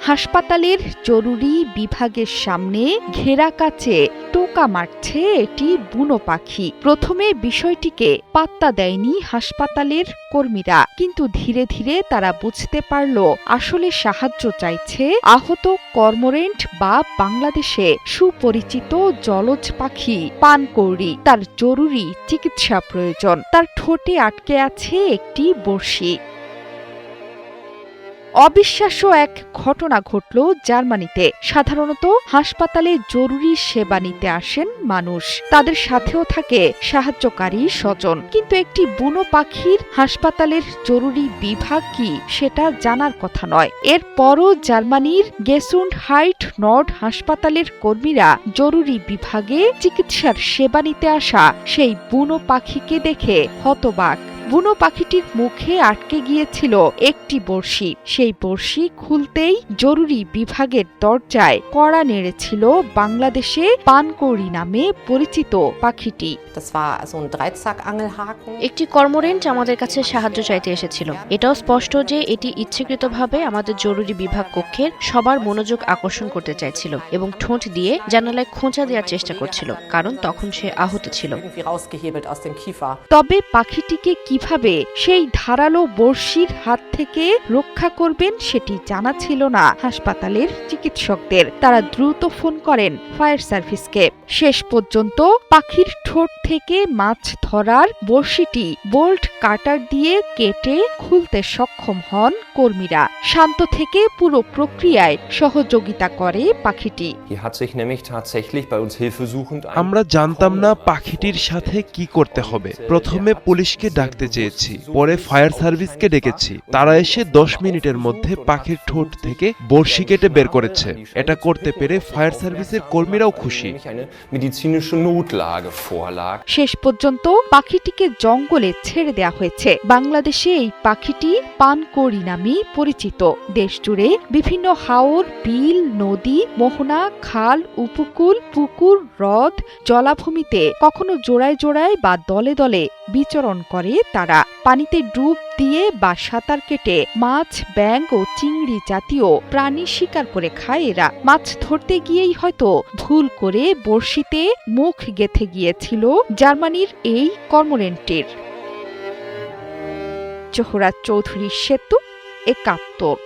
হাসপাতালের জরুরি বিভাগের সামনে ঘেরা কাছে টোকা মারছে এটি বুনো পাখি। প্রথমে বিষয়টিকে পাত্তা দেয়নি হাসপাতালের কর্মীরা, কিন্তু ধীরে ধীরে তারা বুঝতে পারল আসলে সাহায্য চাইছে আহত কর্মোরেন্ট বা বাংলাদেশে সুপরিচিত জলজ পাখি পানকৌড়ি। তার জরুরি চিকিৎসা প্রয়োজন। তার ঠোঁটে আটকে আছে একটি বড়শি। অবিশ্বাস্য এক ঘটনা ঘটল জার্মানিতে। সাধারণত হাসপাতালে জরুরি সেবা নিতে আসেন মানুষ, তাদের সাথেও থাকে সাহায্যকারী স্বজন, কিন্তু একটি বুনো পাখির হাসপাতালের জরুরি বিভাগ কি সেটা জানার কথা নয়। এরপরও জার্মানির গেসুন্ডহাইট নর্ড হাসপাতালের কর্মীরা জরুরি বিভাগে চিকিৎসার সেবা নিতে আসা সেই বুনো পাখিকে দেখে হতবাক। বুনো পাখিটির মুখে আটকে গিয়েছিল একটি বড়শি। সেই বড়শি খুলতেই জরুরি বিভাগের দরজায় কড়া নেড়েছিল বাংলাদেশে পানকৌড়ি নামে পরিচিত পাখিটি। একটি কর্মোরেন্ট আমাদের কাছে সাহায্য চাইতে এসেছিল। এটাও স্পষ্ট যে এটি ইচ্ছাকৃতভাবে আমাদের জরুরি বিভাগ কক্ষের সবার মনোযোগ আকর্ষণ করতে চাইছিল এবং ঠোঁট দিয়ে জানালায় খোঁচা দেওয়ার চেষ্টা করছিল, কারণ তখন সে আহত ছিল। তবে পাখিটিকে কিভাবে সেই ধারালো বড়শির হাত থেকে রক্ষা করবেন সেটি জানা ছিল না হাসপাতালের চিকিৎসকদের। তারা দ্রুত ফোন করেন ফায়ার সার্ভিসকে। শেষ পর্যন্ত পাখির ঠোঁট থেকে মাছ ধরার বড়শিটি বোল্ট কাটার দিয়ে কেটে খুলতে সক্ষম হন কর্মীরা। শান্ত থেকে পুরো প্রক্রিয়ায় সহযোগিতা করে পাখিটি। আমরা জানতাম না পাখিটির সাথে কি করতে হবে। প্রথমে পুলিশকে ডাকতে চেয়েছি, পরে ফায়ার সার্ভিসকে ডেকেছি। তারা এসে 10 মিনিটের মধ্যে পাখির ঠোঁট থেকে বড়শি কেটে বের করেছে। এটা করতে পেরে ফায়ার সার্ভিসের কর্মীরাও খুশি। শেষ পর্যন্ত পাখিটিকে জঙ্গলে ছেড়ে দেয়া হয়েছে। বাংলাদেশে এই পাখিটি পানকৌড়ি নামে পরিচিত। দেশজুড়ে বিভিন্ন হাওর, বিল, নদী, মোহনা, খাল, উপকূল, পুকুর, হ্রদ, জলাভূমিতে কখনো জোড়ায় জোড়ায় বা দলে দলে বিচরণ করে তারা। পানিতে ডুব দিয়ে বা সাঁতার কেটে মাছ, ব্যাঙ ও চিংড়ি জাতীয় প্রাণী শিকার করে খায় এরা। মাছ ধরতে গিয়েই হয়তো ভুল করে বড়শিতে মুখ গেঁথে গিয়েছিল জার্মানির এই কর্মোরেন্টের। জোহরা চৌধুরী সেতু, ৭১।